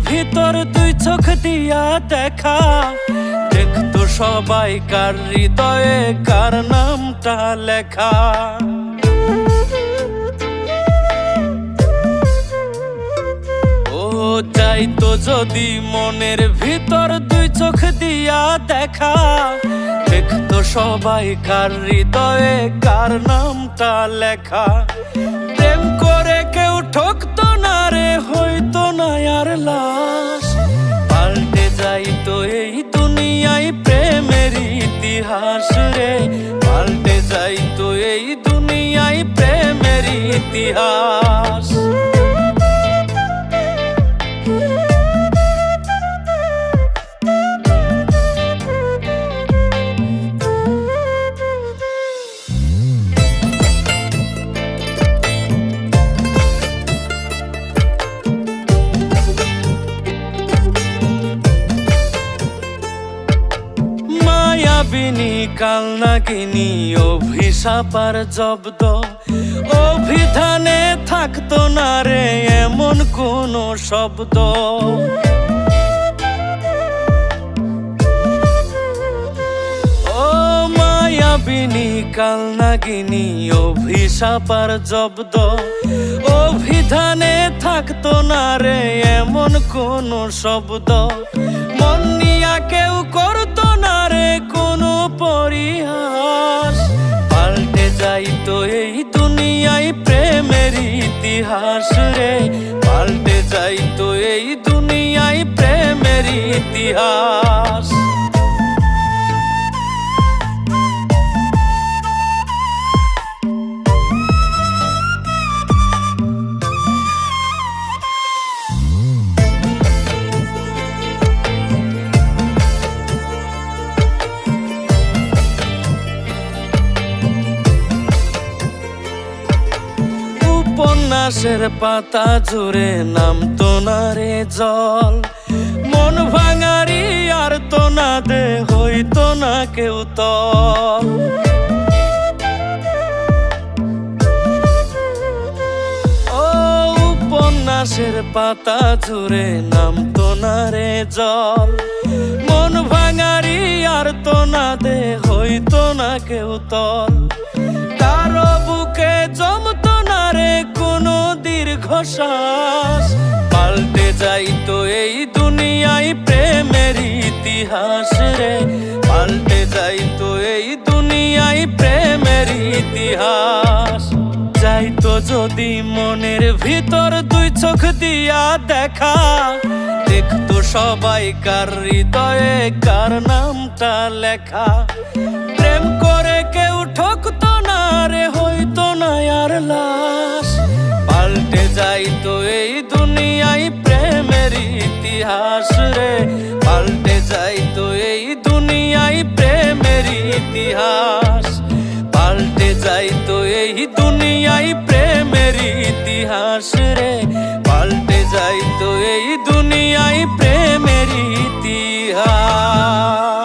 ভিতর দুই চোখ দিয়া দেখা, দেখতো সবাই কার হৃদয়ে কার নামটা লেখা। ও চাইতো যদি মনের ভিতর দুই চোখ দিয়া দেখা, দেখতো সবাই কার হৃদয়ে কার নামটা লেখা। প্রেম করে কেউ ঠকতো না রে, হইতো না আর লাশ। পাল্টে যাইতো এই দুনিয়ায় প্রেমের ইতিহাস রে, পাল্টে যাইতো এই দুনিয়ায় প্রেমের ইতিহাস। মায়াবিনী কালনাগিনী অভিশাপার জব্দ, অভিধানে থাকতো না রে এমন কোনো শব্দ। ও মায়াবিনী কালনাগিনী অভিশাপার জব্দ, অভিধানে থাকতো না রে এমন কোনো শব্দ। মন নিয়া কেউ করতো না রে কোনো পরিহাস, পাল্টে যাইতো এই দুনিয়ায় প্রেমের ইতিহাস রে, পাল্টে যাইতো এই দুনিয়ায় প্রেমের ইতিহাস। উপন্যাসের পাতা জুড়ে নামতো না রে জল, মন ভাঙারি আর তো না দে হইতো না কেউ তল। ও উপন্যাসের পাতা জুড়ে নামতো না রে জল, মন ভাঙারি আর তো না দে হইতো না কেউ তল। কারো বুকে জমতো না রে কোনো দীর্ঘশ্বাস, পাল্টে যাইতো এই দুনিয়ায় প্রেমের ইতিহাস রে, পাল্টে যাইতো এই দুনিয়ায় প্রেমের ইতিহাস। যাইতো যদি মনের ভিতর দুই চোখ দিয়া দেখা, দেখতো সবাই কার হৃদয়ে কার নামটা লেখা। প্রেম করে কেউ ঠকতো না রে, হইতো না আর লাশ, পাল্টে যাইতো এই দুনিয়ায় প্রেমের ইতিহাস রে, পাল্টে যাইতো এই দুনিয়ায় প্রেমের ইতিহাস, পাল্টে যাইতো এই দুনিয়ায় প্রেমের ইতিহাস রে, পাল্টে যাইতো এই দুনিয়ায় প্রেমের ইতিহাস।